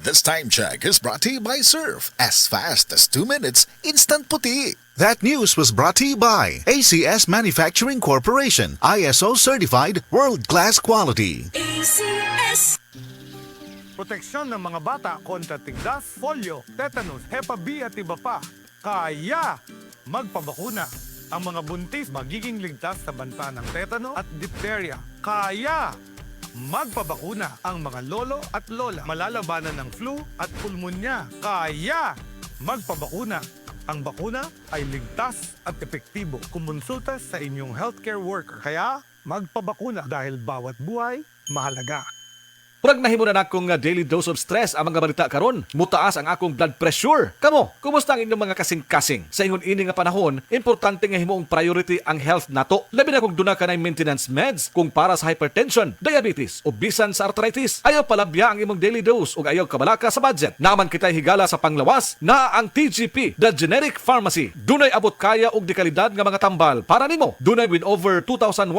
This time check is brought to you by Surf. As fast as 2 minutes, instant puti. That news was brought to you by ACS Manufacturing Corporation, ISO certified world-class quality. ACS. Proteksyon ng mga bata kontra tigdas, polio, tetanus, Hepa B at iba pa. Kaya magpabakuna. Ang mga buntis magiging ligtas sa banta ng tetano at diphtheria. Kaya magpabakuna. Ang mga lolo at lola malalabanan ng flu at pulmonya. Kaya magpabakuna. Ang bakuna ay ligtas at epektibo. Kumonsulta sa inyong healthcare worker. Kaya magpabakuna dahil bawat buhay mahalaga. Purag nahimo na akong daily dose of stress ang mga balita karon. Mutaas ang akong blood pressure. Kamo, kumusta ang inyong mga kasing-kasing? Sa ingon ini nga panahon, importante nga himuong priority ang health nato. Labi na kung duna ka na maintenance meds kung para sa hypertension, diabetes o bisan sa arthritis. Ayaw palabya ang imong daily dose o ayaw kabalaka sa budget. Naman kitay higala sa panglawas na ang TGP, the Generic Pharmacy. Dunay abot kaya og dekalidad nga mga tambal para nimo. Dunay with over 2,100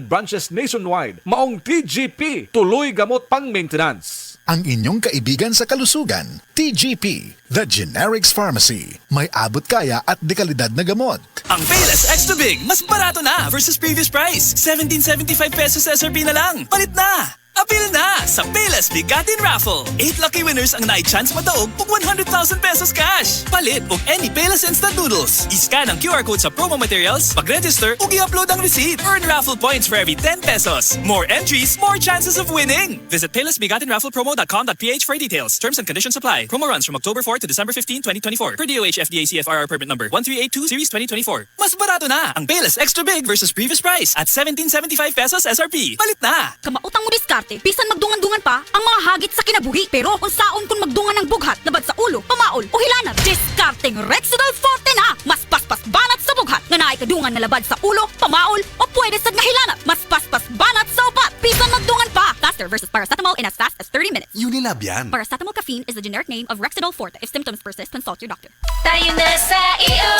branches nationwide. Maong TGP, tuloy gamot pang maintenance. Ang inyong kaibigan sa kalusugan, TGP, The Generics Pharmacy. May abot kaya at dekalidad na gamot. Ang Payless Extra Big, mas barato na versus previous price. 1775 pesos SRP na lang. Palit na! Appeal na sa Payless Bigatin Raffle. 8 lucky winners ang nai-chance mataog og 100,000 pesos cash. Palit og any Payless Instant Noodles. I-scan ang QR code sa promo materials, pag-register ug i-upload ang receipt. Earn raffle points for every 10 pesos. More entries, more chances of winning. Visit paylessbigatinrafflepromo.com.ph for details. Terms and conditions apply. Promo runs from October 4 to December 15, 2024. Per DOH FDA CFRR permit number 1382 series 2024. Mas barato na ang Payless Extra Big versus previous price at 1775 pesos SRP. Palit na! Kamautang mo diskarte, bisan magdungan-dungan pa ang mga hagit sa kinabuhi. Pero unsaon kung magdungan ng bughat, labad sa ulo, pamaol o hilanat, diskarteng Rexidol Forte na! Mas paspas banat sa bughat na naikadungan na labad sa ulo, pamaol o pwede sad nga hilanat. Mas paspas banat sa upat, bisan magdungan pa! Faster versus paracetamol in as fast as 30 minutes. Unilab yan. Paracetamol caffeine is the generic name of Rexidol Forte. If symptoms persist, consult your doctor. Tayo na sa EO.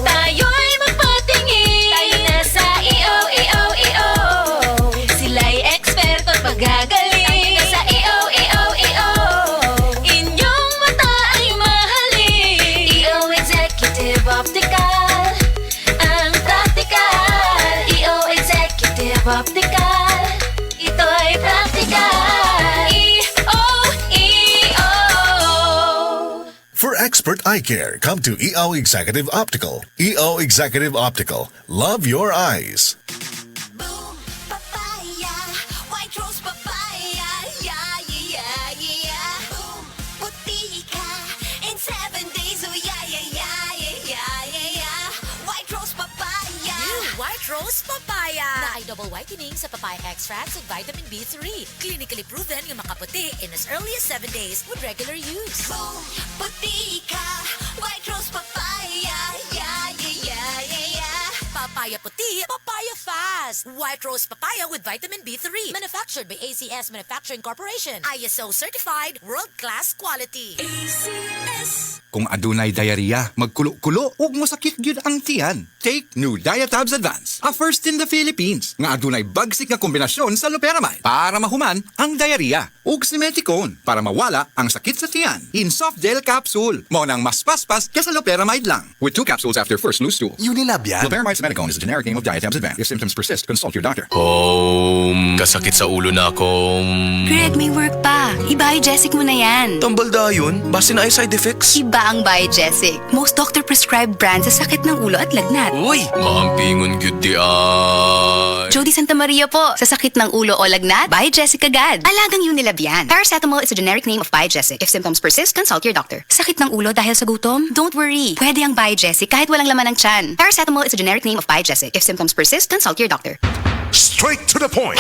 Tayo'y magpatingin. Tayo na sa EO. Sila'y eksperto at magagaling. Tayo na sa EO. Inyong mata ay mahalin. EO Executive Optical. Ang practical. EO Executive Optical. Ito'y practical. EO. For expert eye care, come to EO Executive Optical. EO Executive Optical. Love your eyes. Boom, papaya, white rose papaya, yeah. Boom, puti ka in 7 days, oh yeah. White rose papaya. New White Rose Papaya na ay double whitening sa papaya extracts at vitamin B3. Clinically proven nga makaputi in as early as 7 days with regular use. Boom, puti ka, white rose papaya, yeah. Papaya puti, papaya fast. White Rose Papaya with vitamin B3. Manufactured by ACS Manufacturing Corporation. ISO certified world-class quality. ACS. Kung adunay diarrhea, magkulo-kulo ug mosakit gyud ang tiyan. Take New Diatabs Advance, a first in the Philippines nga adunay bagsik nga kombinasyon sa loperamide para mahuman ang diarrhea ug simeticone para mawala ang sakit sa tiyan. In soft gel capsule, mo nang mas paspas kaysa loperamide lang. With 2 capsules after first loose stool. Unilab yan. Loperamide simeticone is a generic name of Diatabs Advance. If symptoms persist, consult your doctor. Kasakit sa ulo na akong... Greg, may work pa. I-Biogesic mo na yan. Tambal da yun? Base na ay side effects? Iba ang Biogesic. Most doctor-prescribed brand sa sakit ng ulo at lagnat. Uy! Maampingon gyud di ay... Jody Santa Maria po. Sa sakit ng ulo o lagnat, Biogesic agad. Alagang Unilab yan. Paracetamol is a generic name of Biogesic. If symptoms persist, consult your doctor. Sakit ng ulo dahil sa gutom? Don't worry. Pwede ang Biogesic kahit walang laman ng tiyan. Paracetamol is a generic name of Biogesic. If symptoms persist, consult your doctor. Straight to the point.